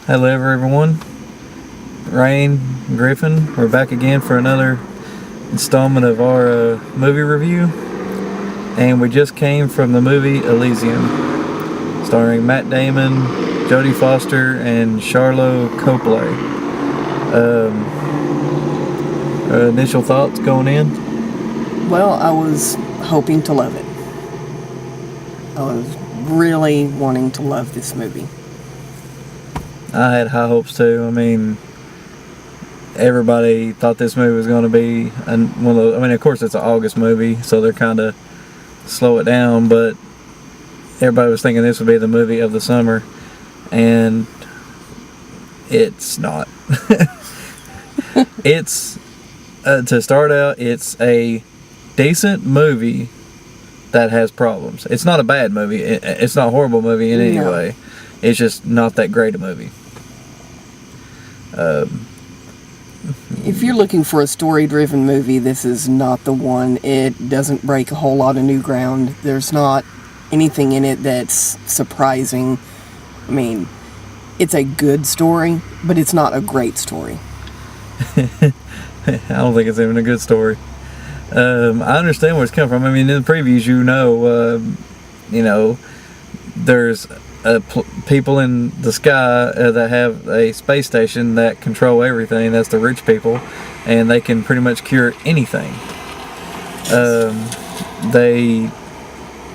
Hello everyone, Rayne, Gryphon. We're back again for another installment of our movie review, and we just came from the movie Elysium, starring Matt Damon, Jodie Foster, and Charlotte Copley. Initial thoughts going in? Well, I was hoping to love it. I was really wanting to love this movie. I had high hopes too. I mean, everybody thought this movie was going to be one of those. I mean, of course, it's an August movie, so they're kind of slow it down. But everybody was thinking this would be the movie of the summer, and it's not. It's to start out, it's a decent movie that has problems. It's not a bad movie. It's not a horrible movie in any way. It's just not that great a movie. If you're looking for a story-driven movie, this is not the one. It doesn't break a whole lot of new ground. There's not anything in it that's surprising. I mean, it's a good story, but it's not a great story. I don't think it's even a good story. I understand where it's coming from. I mean, in the previews, there's people in the sky that have a space station that control everything. That's the rich people, and they can pretty much cure anything. They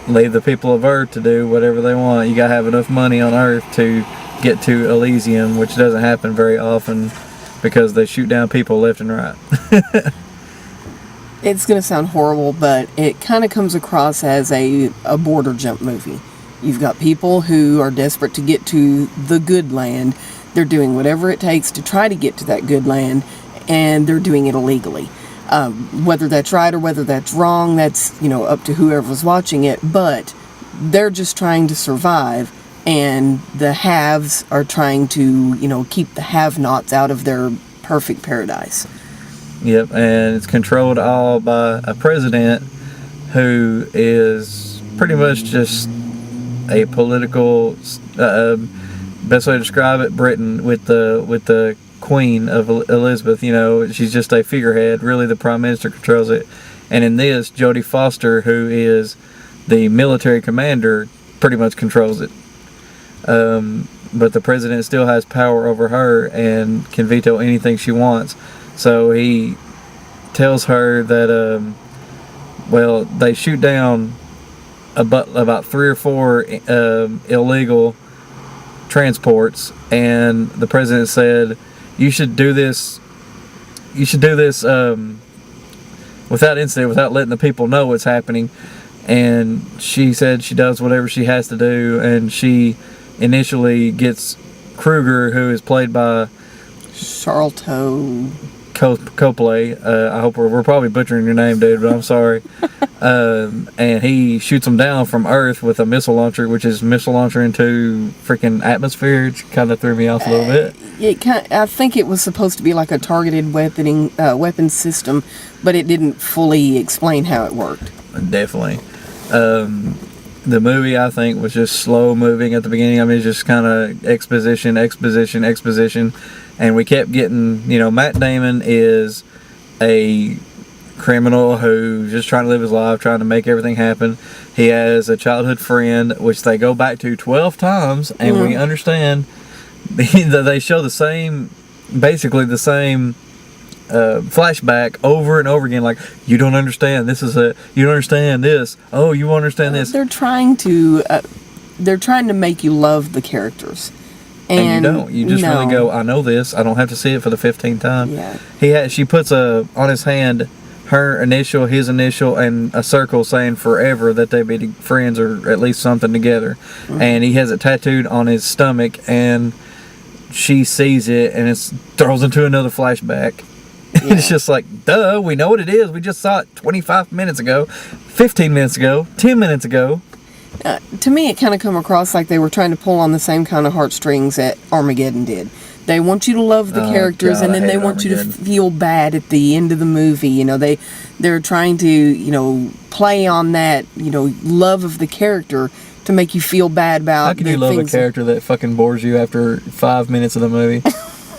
leave the people of Earth to do whatever they want. You gotta have enough money on Earth to get to Elysium, which doesn't happen very often because they shoot down people left and right. It's going to sound horrible, but it kind of comes across as a border jump movie. You've got people who are desperate to get to the good land. They're doing whatever it takes to try to get to that good land, and they're doing it illegally. Whether that's right or whether that's wrong, that's up to whoever's watching it, but they're just trying to survive, and the haves are trying to keep the have-nots out of their perfect paradise. Yep, and it's controlled all by a president who is pretty much just a political, best way to describe it, Britain with the Queen of Elizabeth. She's just a figurehead. Really, the Prime Minister controls it. And in this, Jodie Foster, who is the military commander, pretty much controls it. But the president still has power over her and can veto anything she wants. So he tells her that, they shoot down about 3 or 4 illegal transports, and the president said, you should do this without incident, without letting the people know what's happening. And she said she does whatever she has to do, and she initially gets Kruger, who is played by Charlotte Copley. I hope we're probably butchering your name, dude, but I'm sorry. And he shoots them down from Earth with a missile launcher, which is missile launcher into freaking atmosphere. It kind of threw me off a little bit. I think it was supposed to be like a targeted weapon system, but it didn't fully explain how it worked. Definitely. The movie, I think, was just slow moving at the beginning. I mean, it's just kind of exposition. And we kept getting, Matt Damon is a criminal who's just trying to live his life, trying to make everything happen. He has a childhood friend, which they go back to 12 times, and we understand that they show basically the same flashback over and over again. Like, you don't understand. You don't understand this. Oh, you won't understand this. They're trying to make you love the characters. And you don't. You just really go, I know this. I don't have to see it for the 15th time. Yeah. She puts on his hand her initial, his initial, and a circle saying forever that they be friends or at least something together. And he has it tattooed on his stomach, and she sees it, and it throws into another flashback. Yeah. It's just like, duh, we know what it is. We just saw it 25 minutes ago, 15 minutes ago, 10 minutes ago. To me, it kind of come across like they were trying to pull on the same kind of heartstrings that Armageddon did. They want you to love the characters, and then they want you to feel bad at the end of the movie. They're trying to, play on that, love of the character to make you feel bad about. How can you love a character that fucking bores you after 5 minutes of the movie?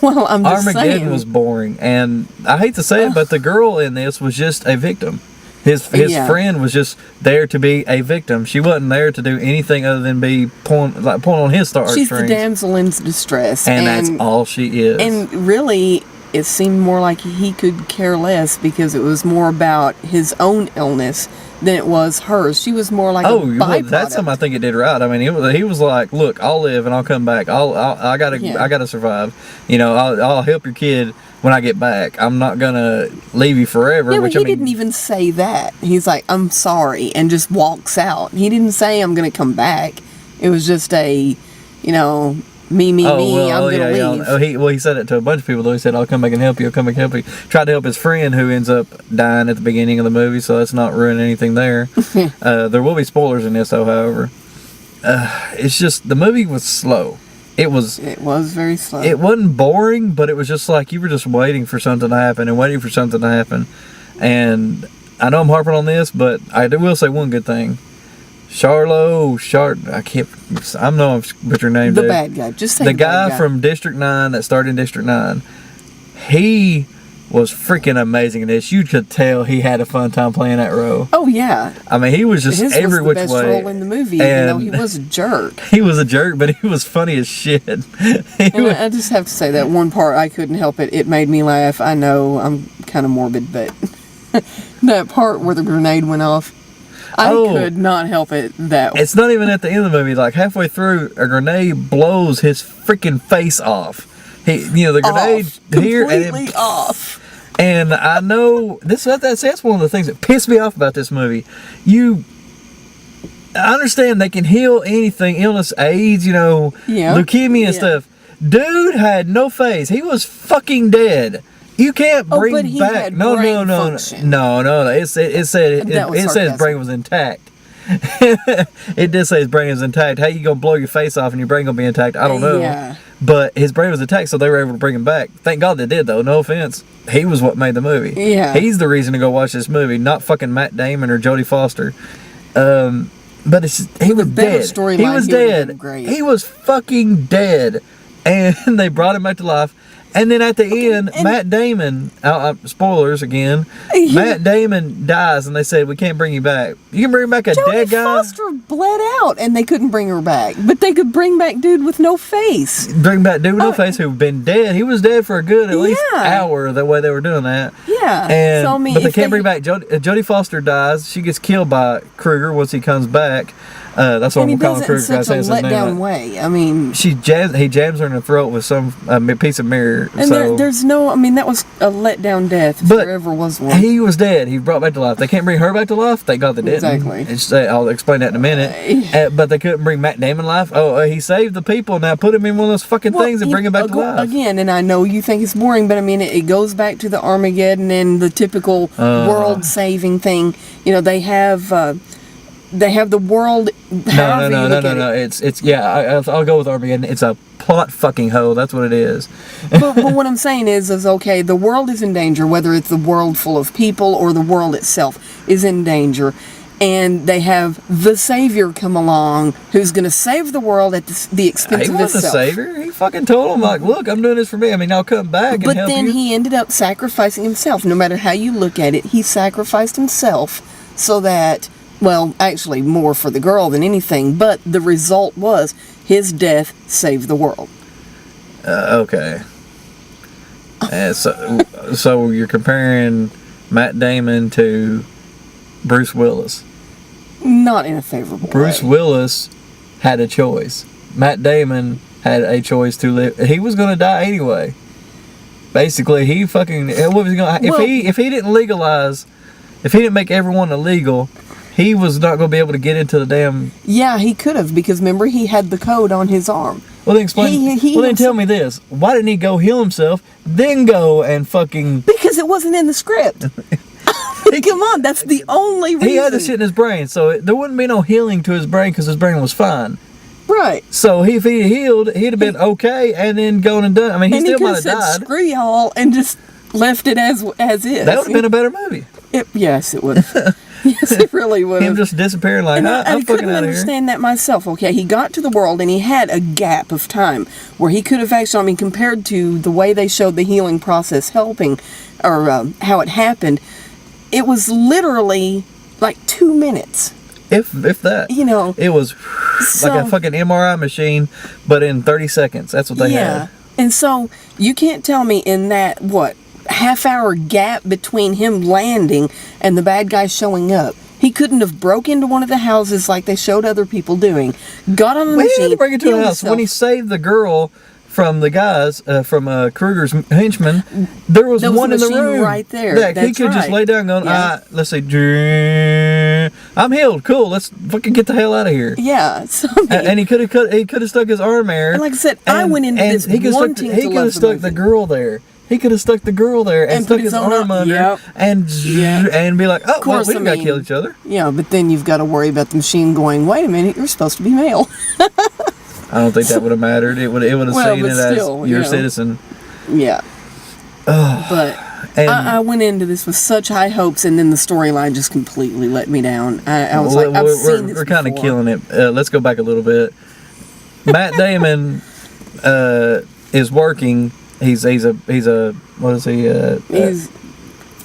Well, I'm just Armageddon saying. was boring, and I hate to say it, but the girl in this was just a victim. His friend was just there to be a victim. She wasn't there to do anything other than be pulling on his heartstrings. She's the damsel in distress, and that's all she is. And really, it seemed more like he could care less because it was more about his own illness than it was hers. She was more like a byproduct. Well, that's something I think it did right. I mean, he was like, "Look, I'll live and I'll come back. I gotta survive. You know, I'll help your kid when I get back. I'm not gonna leave you forever." Yeah, but he didn't even say that. He's like, "I'm sorry," and just walks out. He didn't say, "I'm gonna come back." It was just a, me, I'm gonna leave. Yeah. He said it to a bunch of people, though. He said, "I'll come back and help you. I'll come back and help you." Tried to help his friend, who ends up dying at the beginning of the movie, so that's not ruining anything there. There will be spoilers in this, though, however. It's just, the movie was slow. It was very slow. It wasn't boring, but it was just like you were just waiting for something to happen and waiting for something to happen. And I know I'm harping on this, but I will say one good thing. I know I'm butchering your name. The bad guy. Just say the guy from District 9 that started in District 9. He was freaking amazing in this. You could tell he had a fun time playing that role. Oh yeah. I mean, he was just every which way. His was the best role in the movie, even though he was a jerk. He was a jerk, but he was funny as shit. I just have to say that one part, I couldn't help it. It made me laugh. I know I'm kind of morbid, but that part where the grenade went off, I could not help it. It's not even at the end of the movie. Like halfway through, a grenade blows his freaking face off. The grenade here completely off. And I know that's one of the things that pissed me off about this movie. I understand they can heal anything, illness, AIDS, leukemia and stuff. Dude had no face. He was fucking dead. You can't bring but he back. Had No. It said his brain was intact. It did say his brain was intact. How you gonna blow your face off and your brain gonna be intact? I don't know. Yeah. But his brain was intact, so they were able to bring him back. Thank God they did, though. No offense. He was what made the movie. Yeah. He's the reason to go watch this movie, not fucking Matt Damon or Jodie Foster. But he was dead. He was dead. He was fucking dead. And they brought him back to life. And then at the end, Matt Damon, spoilers again, Matt Damon dies and they said, "We can't bring you back." You can bring back a dead guy? Jodie Foster bled out and they couldn't bring her back. But they could bring back dude with no face. Bring back dude with no face who'd been dead. He was dead for a good at least hour the way they were doing that. Yeah. But they can't bring back Jodie Foster dies. She gets killed by Kruger once he comes back. That's what I'm calling Kruger. He does it in such a letdown way. I mean, he jams her in the throat with some piece of mirror. And there's no. I mean, that was a letdown death. If there ever was one. He was dead. He brought back to life. They can't bring her back to life. Thank God they didn't. Exactly. I'll explain that in a minute. But they couldn't bring Matt Damon to life. He saved the people. Now put him in one of those fucking things and bring him back to life again. And I know you think it's boring, but I mean, it goes back to the Armageddon and the typical world-saving thing. They have. They have the world. No. I'll go with Armageddon. It's a plot fucking hole. That's what it is. but what I'm saying is okay. The world is in danger, whether it's the world full of people or the world itself is in danger, and they have the Savior come along, who's going to save the world at the expense of himself. He wasn't the Savior. He fucking told him, like, "Look, I'm doing this for me. I mean, I'll come back and help you." But then he ended up sacrificing himself. No matter how you look at it, he sacrificed himself so that. Well, actually, more for the girl than anything, but the result was his death saved the world. Okay. So you're comparing Matt Damon to Bruce Willis. Not in a favorable Bruce way. Willis had a choice. Matt Damon had a choice to live. He was going to die anyway. Basically, he fucking... What was he going to... If he didn't legalize... If he didn't make everyone illegal... He was not going to be able to get into the damn... Yeah, he could have, because remember, he had the code on his arm. Well, then explain... then tell me this. Why didn't he go heal himself, then go and fucking... Because it wasn't in the script. Come on, that's the only reason. He had this shit in his brain, so there wouldn't be no healing to his brain because his brain was fine. Right. So if he healed, he'd have been okay and then gone and done... I mean, he still might have died. Screw y'all, and just left it as is. That would have been a better movie. Yes, it would have. Yes, it really would Him have. just disappearing like, And I'm I fucking couldn't out of here. understand that myself. Okay, he got to the world and he had a gap of time where he could have actually, I mean, compared to the way they showed the healing process helping, or how it happened, it was literally like 2 minutes. If that. You know. It was like a fucking MRI machine, but in 30 seconds. That's what they had. And so you can't tell me in that, what, half-hour gap between him landing and the bad guy showing up, he couldn't have broke into one of the houses like they showed other people doing, got on the Well, he machine, had to bring it to healed the house. himself. When he saved the girl from the guys, from Kruger's henchmen, there was There was one a in the machine room. right there. Yeah, he That's could just right. lay down going, Yeah. let's see, I'm healed. Cool, let's fucking get the hell out of here. Yeah, so I mean, And he could have stuck his arm there. and like I said, I went into this he could've wanting he to could love have the stuck the movie. girl there. He could have stuck the girl there and stuck put his his own arm up- under yep. and be like, oh, well, course, we I didn't got to mean- kill each other. Yeah, but then you've got to worry about the machine going, wait a minute, you're supposed to be male. I don't think that would have mattered. It would have Well, seen but it still, as your you know. citizen. Yeah. But And I went into this with such high hopes, and then the storyline just completely let me down. I was like, I've seen this we're kind of before. killing it. Let's go back a little bit. Matt Damon is working. He's a what is he?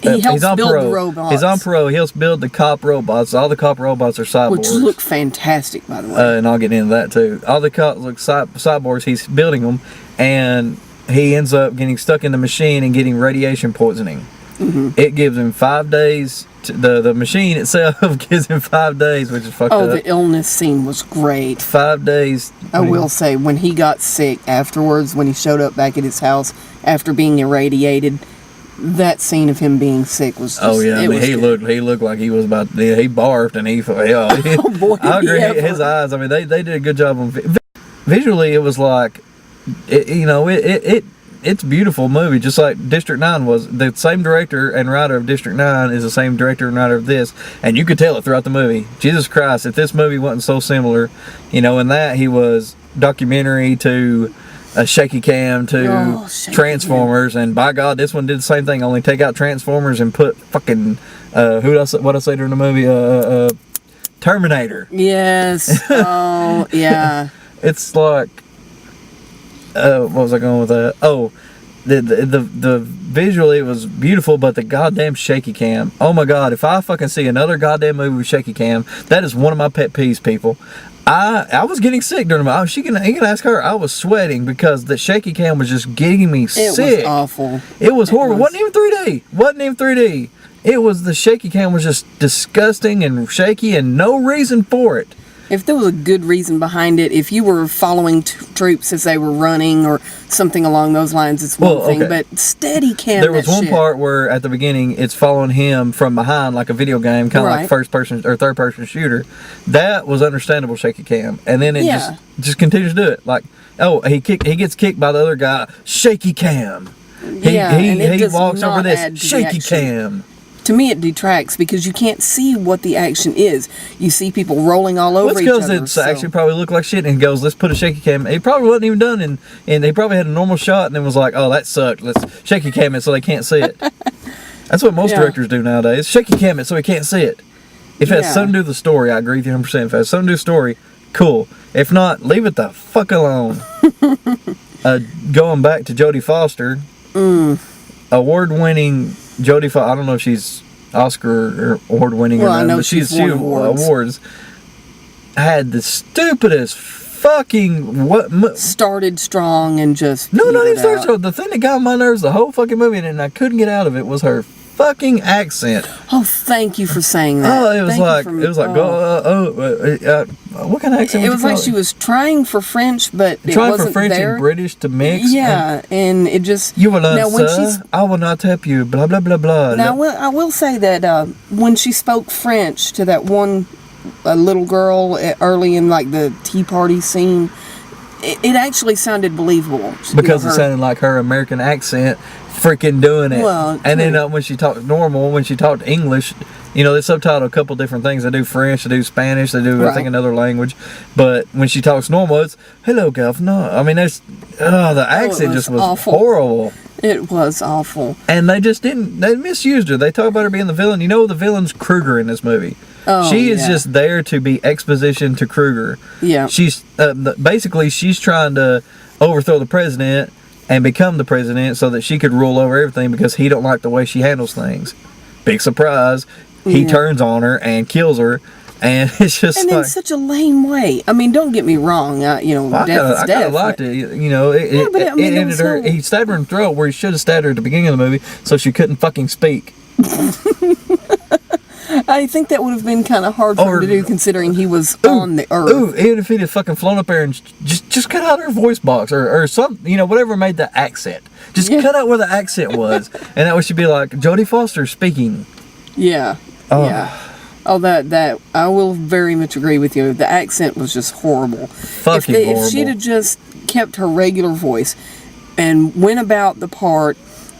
He helps he's on build parole. the robots. He's on parole. He helps build the cop robots. All the cop robots are cyborgs. which look fantastic, by the way. And I'll get into that too. All the cops look cyborgs. He's building them, and he ends up getting stuck in the machine and getting radiation poisoning. Mm-hmm. It gives him 5 days. The machine itself gives him 5 days, which is fucked up. The illness scene was great. 5 days. I will say, when he got sick afterwards, when he showed up back at his house after being irradiated, that scene of him being sick was just, Oh yeah, I it mean, was he good. looked like he was about to, he barfed and he Oh, boy, I agree. yeah, His eyes. I mean, they did a good job on visually. It was like, it's a beautiful movie, just like District 9 was. The same director and writer of District 9 is the same director and writer of this, and you could tell it throughout the movie. Jesus Christ, if this movie wasn't so similar, in that he was documentary to a shaky cam to Shaky Transformers, and by God, this one did the same thing. Only take out Transformers and put fucking what I say during the movie, Terminator. Yes. Oh, yeah. It's like, what was I going with that? Oh, the visually it was beautiful, but the goddamn shaky cam. Oh my God, if I fucking see another goddamn movie with shaky cam, that is one of my pet peeves, people. I was getting sick during the movie. You can ask her. I was sweating because the shaky cam was just getting me sick. It was awful. It was horrible. Wasn't even 3D. It was, the shaky cam was just disgusting and shaky and no reason for it. If there was a good reason behind it, if you were following troops as they were running or something along those lines, it's one thing. okay. But steady cam. There was that one shit. part where at the beginning it's following him from behind like a video game, kind of like Right. first person or third person shooter. That was understandable shaky cam, and then it just continues to do it. Like, oh, he gets kicked by the other guy, shaky cam. Yeah, and it he does walks not over this, add to the shaky action. cam. To me, it detracts because you can't see what the action is. You see people rolling all over Well, each it's other. because it's actually probably looked like shit, and he goes, let's put a shaky cam. It probably wasn't even done, and they probably had a normal shot, and then was like, oh, that sucked. Let's shaky cam it so they can't see it. That's what most Yeah. directors do nowadays. Shaky cam it so he can't see it. If it has Yeah. something to do with the story, I agree with you 100%. If it has something to do with the story, cool. If not, leave it the fuck alone. Going back to Jodie Foster, award-winning Jodie Foster, I don't know if she's Oscar or award-winning Well, or I not, know but she's she won awards. had the stupidest fucking started strong and just no, not petered even started. out. So the thing that got on my nerves the whole fucking movie, and I couldn't get out of it, was her fucking accent. Oh, thank you for saying that. Oh, it was Thank you like for- what kind of accent? It would was you like call she was trying for French, but it trying wasn't for French there. and British to mix. Yeah, and it just You will learn, now when sir. I will not help you. Blah blah blah blah. Now, I will say that when she spoke French to that one little girl early in like the tea party scene, it actually sounded believable. Because it sounded like her American accent freaking doing it. Well, and then true. when she talked normal, when she talked English, they subtitle a couple different things. They do French, they do Spanish, they do I think Right. another language. But when she talks normal, it's hello, governor. I mean, the accent was just was awful. horrible. It was awful. And they just didn't. They misused her. They talk about her being the villain. You know, the villain's Kruger in this movie. Oh, she is just there to be exposition to Kruger. Yeah. She's basically she's trying to overthrow the president and become the president so that she could rule over everything because he don't like the way she handles things. Big surprise. He turns on her and kills her. And it's just and in such a lame way. I mean, don't get me wrong. Death is death. I kind of liked it. You know, it ended her. He stabbed her in the throat where he should have stabbed her at the beginning of the movie, so she couldn't fucking speak. I think that would have been kind of hard for him to do, considering he was on the earth. Ooh, even if he'd have fucking flown up there and just cut out her voice box or something, you know, whatever made the accent. Just cut out where the accent was, and that should be like Jodie Foster speaking. Yeah. Oh. Yeah. Oh, that I will very much agree with you. The accent was just horrible. Fucking horrible. If she'd have just kept her regular voice and went about the part,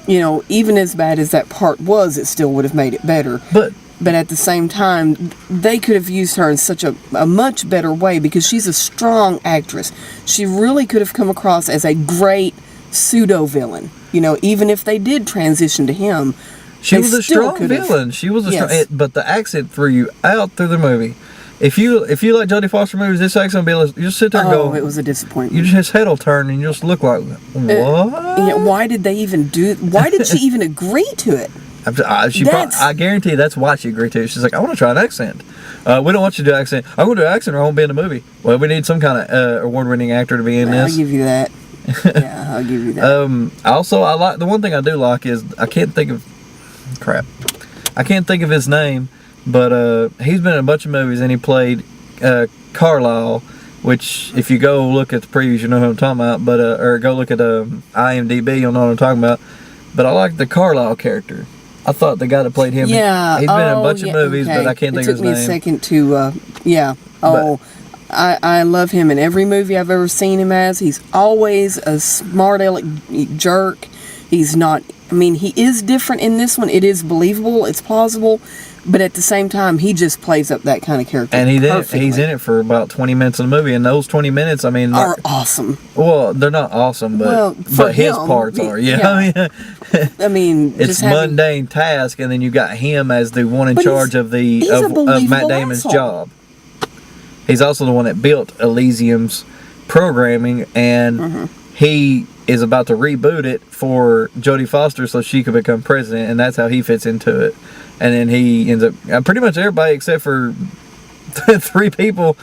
you know, even as bad as that part was, it still would have made it better. But at the same time, they could have used her in such a much better way because she's a strong actress. She really could have come across as a great pseudo-villain. You know, even if they did transition to him. She was a strong villain. She was a strong, but the accent threw you out through the movie. If you like Jodie Foster movies, this accent will be. You just sit there and go. Oh, it was a disappointment. You just his head will turn and you just look like what? Why did they even do? Why did she even agree to it? I guarantee that's why she agreed to it. She's like, I want to try an accent. We don't want you to do accent. I'm going to do an accent or I won't be in the movie. Well, we need some kind of award-winning actor to be in this. I'll give you that. Yeah, I'll give you that. Also, I like the one thing I do like is I can't think of his name, but he's been in a bunch of movies and he played Carlisle, which if you go look at the previews, you know who I'm talking about. But or go look at IMDb, you'll know what I'm talking about. But I like the Carlisle character. I thought the guy that played him. Yeah, he's been in a bunch of movies, but I can't think of his name. It took me a second to. I love him in every movie I've ever seen him as. He's always a smart aleck jerk. He's not. I mean, he is different in this one. It is believable. It's plausible. But at the same time, he just plays up that kind of character. And he's in it for about 20 minutes of the movie. And those 20 minutes, I mean, are awesome. Well, they're not awesome, but his parts are. Yeah. I mean, it's mundane task, and then you got him as the one in charge of Matt Damon's job. He's also the one that built Elysium's programming, and he is about to reboot it for Jodie Foster so she could become president, and that's how he fits into it. And then he ends up, pretty much everybody except for 3 people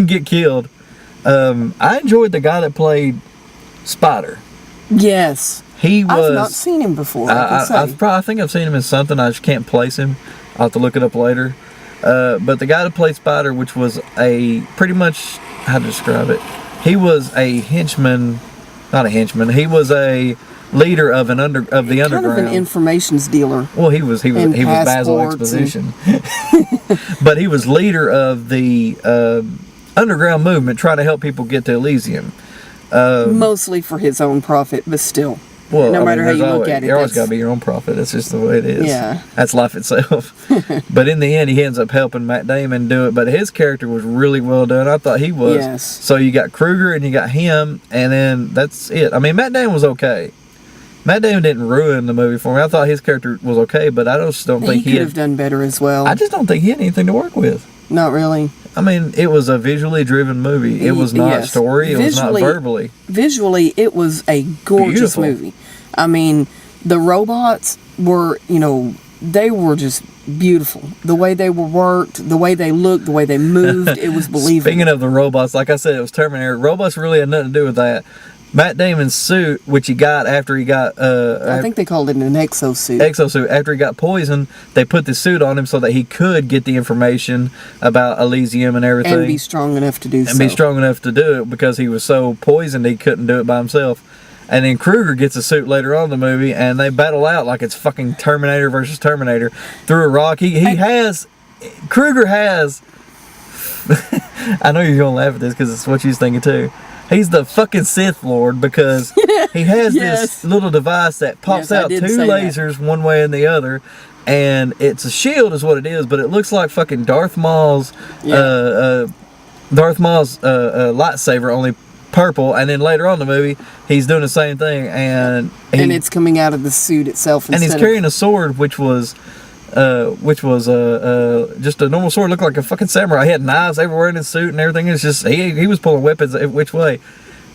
get killed. I enjoyed the guy that played Spider. Yes. He was. I've not seen him before. I think I've seen him in something. I just can't place him. I'll have to look it up later. But the guy that played Spider, which was pretty much, how to describe it, he was a henchman. Not a henchman. He was a leader of the underground. Kind of an informations dealer. Well, he was Basil Exposition, but he was leader of the underground movement, trying to help people get to Elysium. Mostly for his own profit, but still. Well, no matter how you look at it, you always got to be your own profit. That's just the way it is. Yeah, that's life itself. But in the end, he ends up helping Matt Damon do it. But his character was really well done. I thought he was. Yes. So you got Kruger and you got him, and then that's it. I mean, Matt Damon was okay. Matt Damon didn't ruin the movie for me. I thought his character was okay, but I just don't think he could have done better as well. I just don't think he had anything to work with. Not really. I mean, it was a visually driven movie. It was not story. It was not verbally. Visually, it was a gorgeous movie. I mean, the robots were, they were just beautiful. The way they were worked, the way they looked, the way they moved, it was believable. Speaking of the robots, like I said, it was Terminator. Robots really had nothing to do with that. Matt Damon's suit, which he got after he got... I think they called it an exosuit. Exosuit. After he got poisoned, they put the suit on him so that he could get the information about Elysium and everything. And be strong enough to do so. And be strong enough to do it because he was so poisoned he couldn't do it by himself. And then Kruger gets a suit later on in the movie, and they battle out like it's fucking Terminator versus Terminator through a rock. Kruger has... I know you're going to laugh at this because it's what you was thinking too. He's the fucking Sith Lord because he has this little device that pops out 2 lasers one way and the other, and it's a shield is what it is, but it looks like fucking Darth Maul's lightsaber, only purple, and then later on in the movie, he's doing the same thing, and it's coming out of the suit itself. And he's carrying a sword, which was just a normal sword, looked like a fucking samurai. He had knives everywhere in his suit and everything. It's just he was pulling weapons which way,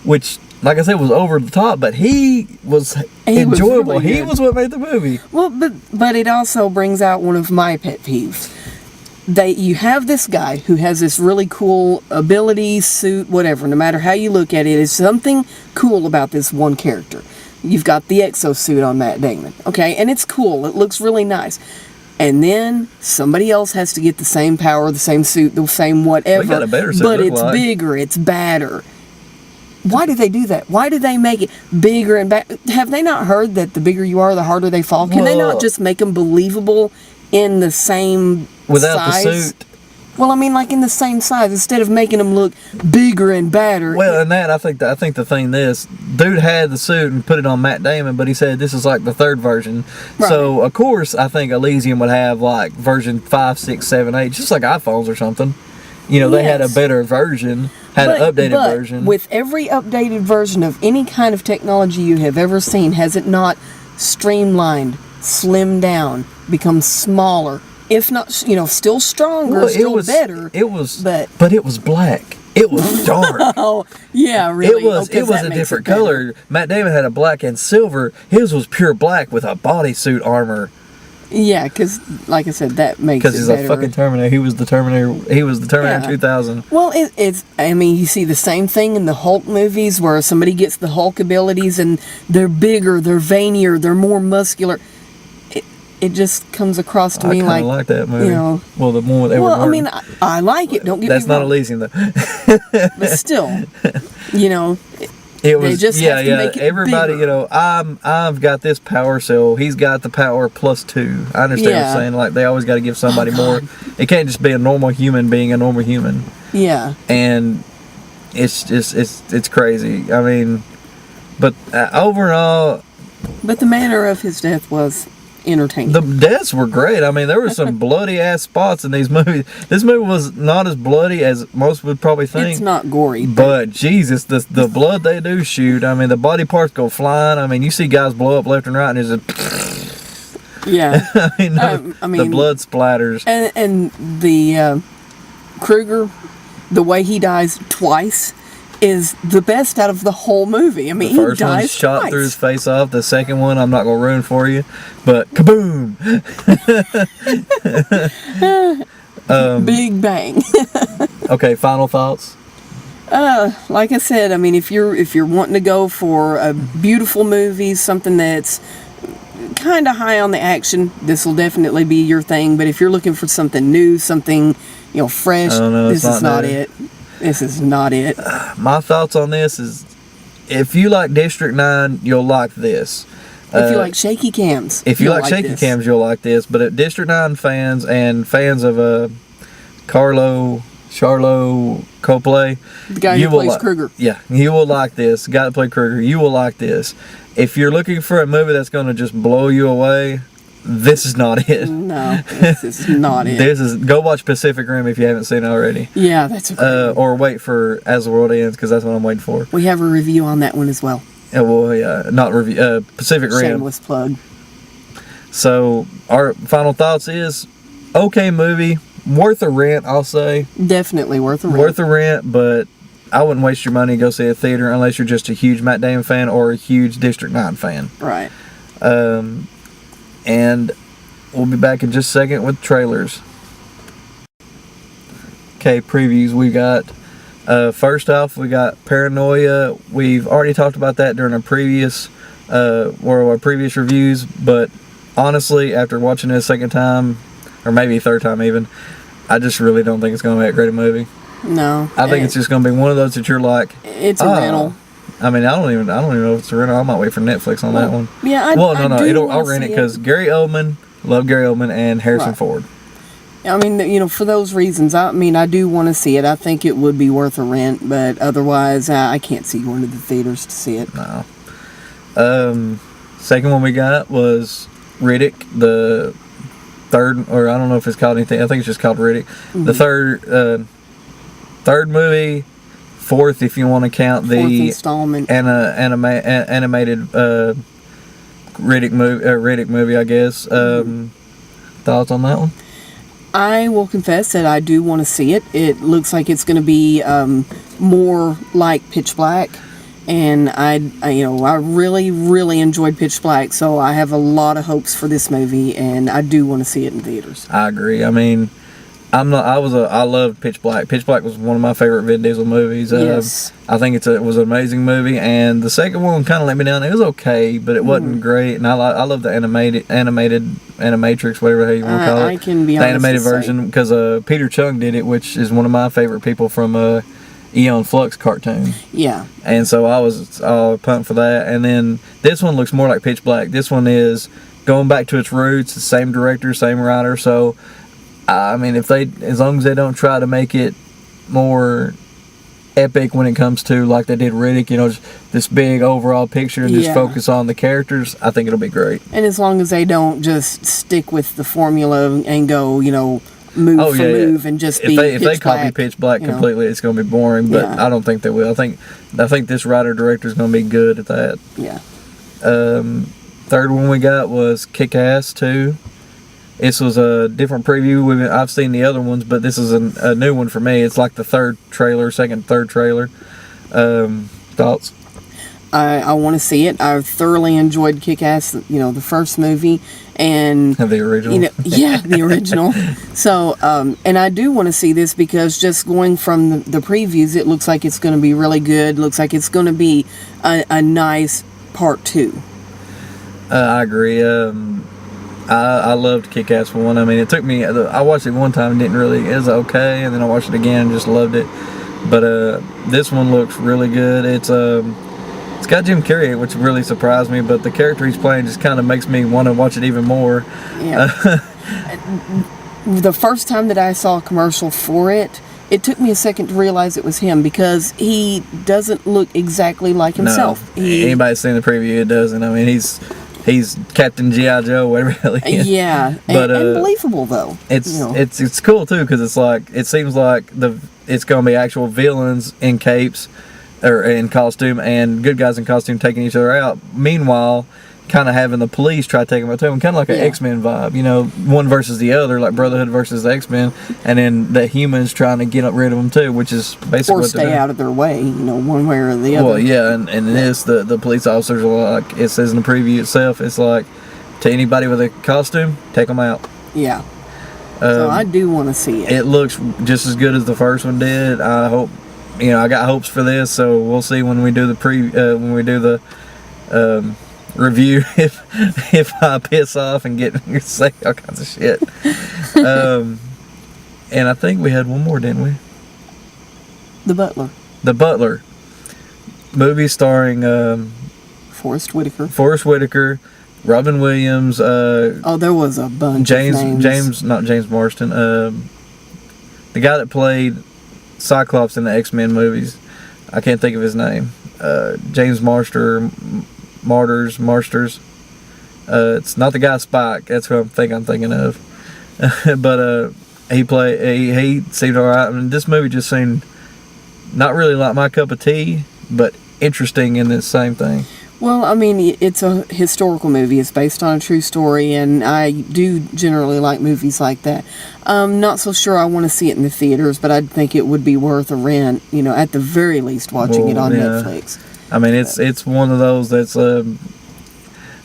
which, like I said, was over the top, but he was enjoyable. Was really he was what made the movie. Well, but it also brings out one of my pet peeves. You have this guy who has this really cool ability, suit, whatever. No matter how you look at it, there's something cool about this one character. You've got the exosuit on Matt Damon, okay, and it's cool. It looks really nice. And then somebody else has to get the same power, the same suit, the same whatever. Got a better suit, but it's bigger, it's badder. Why do they do that? Why do they make it bigger and bad? Have they not heard that the bigger you are, the harder they fall? Can they not just make them believable in the same without size? the suit? Well, I mean, like in the same size, instead of making them look bigger and badder. Well, and that I think the thing this dude had the suit and put it on Matt Damon, but he said this is like the third version. Right. So of course, I think Elysium would have like version 5, 6, 7, 8, just like iPhones or something. You know, they had a better version, an updated version. With every updated version of any kind of technology you have ever seen, has it not streamlined, slimmed down, become smaller? If not, still stronger, better. But it was black. It was dark. Oh, yeah, really. It was a different color. Matt Damon had a black and silver. His was pure black with a bodysuit armor. Yeah, because, like I said, that makes it better. Because he's a fucking Terminator. He was the Terminator. He was the Terminator 2000. Well, you see the same thing in the Hulk movies where somebody gets the Hulk abilities and they're bigger, they're veinier, they're more muscular. It just comes across to me like... I like that movie. Well, the one with Edward Norton. I mean, I like it. Don't get me wrong. That's not Elysium, though. But still, it was, they just have to make it everybody, bigger. I've got this power, so he's got the power plus 2. I understand what you're saying. Like, they always got to give somebody more. It can't just be a normal human being a normal human. Yeah. And it's just, it's crazy. I mean, but overall... But the manner of his death was entertaining. The deaths were great. I mean, there were some bloody ass spots in these movies. This movie was not as bloody as most would probably think. It's not gory, but Jesus, the blood they do shoot. I mean, the body parts go flying. I mean, you see guys blow up left and right, and it's just yeah. I mean, the blood splatters. And the Kruger, the way he dies twice, is the best out of the whole movie. I mean, the first he dies one's shot twice. through his face off. The second one, I'm not going to ruin for you, but kaboom! Big bang. Okay, final thoughts? Like I said, I mean, if you're wanting to go for a beautiful movie, something that's kind of high on the action, this will definitely be your thing. But if you're looking for something new, something fresh, this is not it. This is not it. My thoughts on this is, if you like District 9, you'll like this. If you like shaky cams, if you like shaky cams, you'll like this. But District 9 fans and fans of Charlo Copley, the guy who plays Kruger, yeah, you will like this. The guy that played Kruger, you will like this. If you're looking for a movie that's going to just blow you away, this is not it. No, this is not it. Go watch Pacific Rim if you haven't seen it already. Yeah, that's okay. Or wait for As the World Ends, because that's what I'm waiting for. We have a review on that one as well. Yeah, well, yeah, not review. Pacific Rim. Shameless plug. So our final thoughts is, okay movie, worth a rent. I'll say definitely worth a rent. Worth a rent, but I wouldn't waste your money to go see a theater unless you're just a huge Matt Damon fan or a huge District 9 fan. Right. And we'll be back in just a second with trailers. Okay, previews. We got, first off, we got Paranoia. We've already talked about that during our previous reviews, but honestly, after watching it a second time, or maybe a third time even, I just really don't think it's going to be that great a movie. No. I think it's just going to be one of those that you're like, it's a rental. I mean, I don't even know if it's a rental. I might wait for Netflix on that one. Yeah, I'll rent it because Gary Oldman, love Gary Oldman, and Harrison Ford. I mean, for those reasons, I do want to see it. I think it would be worth a rent, but otherwise, I can't see going to the theaters to see it. No. Second one we got was Riddick, the third, or I don't know if it's called anything. I think it's just called Riddick. Mm-hmm. The third movie fourth if you want to count the fourth installment. Animated Riddick movie, I guess. Thoughts on that one? I will confess that I do want to see it. It looks like it's going to be more like Pitch Black, and I really, really enjoyed Pitch Black, so I have a lot of hopes for this movie, and I do want to see it in theaters. I agree. I mean, I loved Pitch Black. Pitch Black was one of my favorite Vin Diesel movies. Yes. I think it was an amazing movie, and the second one kind of let me down. It was okay, but it wasn't great. And I love the animated Animatrix, whatever you want to call it. I can be the honest animated to version, because Peter Chung did it, which is one of my favorite people from Eon Flux cartoon. Yeah. And so I was all pumped for that. And then this one looks more like Pitch Black. This one is going back to its roots. The same director, same writer. So I mean, as long as they don't try to make it more epic when it comes to like they did Riddick, just this big overall picture and just focus on the characters, I think it'll be great. And as long as they don't just stick with the formula and go, move for move and just if they copy Pitch Black completely, it's going to be boring. But I don't think they will. I think this writer director is going to be good at that. Yeah. Third one we got was Kick-Ass 2. This was a different preview. I've seen the other ones, but this is a new one for me. It's like the third trailer. Thoughts? I want to see it. I thoroughly enjoyed Kick-Ass, the first movie, and the original. The original. So, and I do want to see this because just going from the previews, it looks like it's going to be really good. Looks like it's going to be a nice part 2. I agree. I loved Kick-Ass 1. I mean, it took me. I watched it one time and didn't really. It was okay, and then I watched it again and just loved it. But this one looks really good. It's got Jim Carrey, which really surprised me. But the character he's playing just kind of makes me want to watch it even more. Yeah. The first time that I saw a commercial for it, it took me a second to realize it was him because he doesn't look exactly like himself. No, anybody's seen the preview, it doesn't. I mean, he's Captain G.I. Joe, whatever the hell he is. Yeah, but and believable though. It's cool too because it seems like it's gonna be actual villains in capes or in costume and good guys in costume taking each other out. Meanwhile, kind of having the police try to take them out too, and kind of like an X-Men vibe. One versus the other, like Brotherhood versus the X-Men, and then the humans trying to get rid of them too, which is basically or stay out of their way, one way or the other. Well, yeah, and it is the police officers are like it says in the preview itself. It's like to anybody with a costume, take them out. Yeah. So I do want to see it. It looks just as good as the first one did. I hope. I got hopes for this, so we'll see when we do the review if I piss off and say all kinds of shit. And I think we had one more, didn't we? The Butler movie starring Forrest Whitaker, Robin Williams. There was a bunch of names. Not James Marston. The guy that played Cyclops in the X-Men movies. I can't think of his name. James Marsters. It's not the guy Spike. That's who I'm thinking of. But he seemed alright. I mean, this movie just seemed not really like my cup of tea, but interesting in the same thing. Well, I mean, it's a historical movie. It's based on a true story, and I do generally like movies like that. Not so sure I want to see it in the theaters, but I'd think it would be worth a rent, at the very least watching it on Netflix. I mean, it's one of those that's, I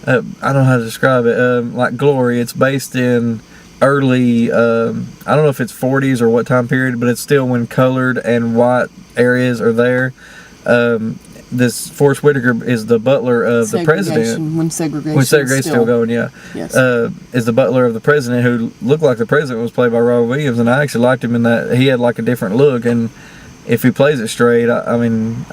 don't know how to describe it, like Glory. It's based in early, I don't know if it's 40s or what time period, but it's still when colored and white areas are there. This Forrest Whitaker is the butler of the president. When segregation's still going, yeah. Yes. Is the butler of the president who looked like the president was played by Robin Williams, and I actually liked him in that. He had like a different look, and if he plays it straight, I mean,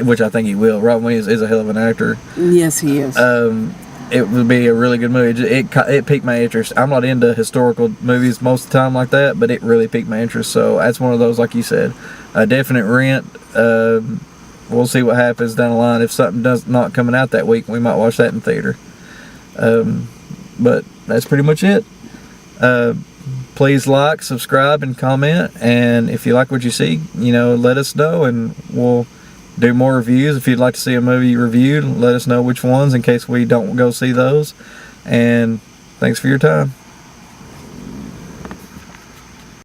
which I think he will. Robin Williams is a hell of an actor. Yes, he is. It would be a really good movie. It piqued my interest. I'm not into historical movies most of the time like that, but it really piqued my interest. So that's one of those, like you said, a definite rent. We'll see what happens down the line. If something does not coming out that week, we might watch that in theater. But that's pretty much it. please like, subscribe, and comment. And if you like what you see, let us know, and we'll do more reviews. If you'd like to see a movie reviewed, let us know which ones in case we don't go see those. And thanks for your time.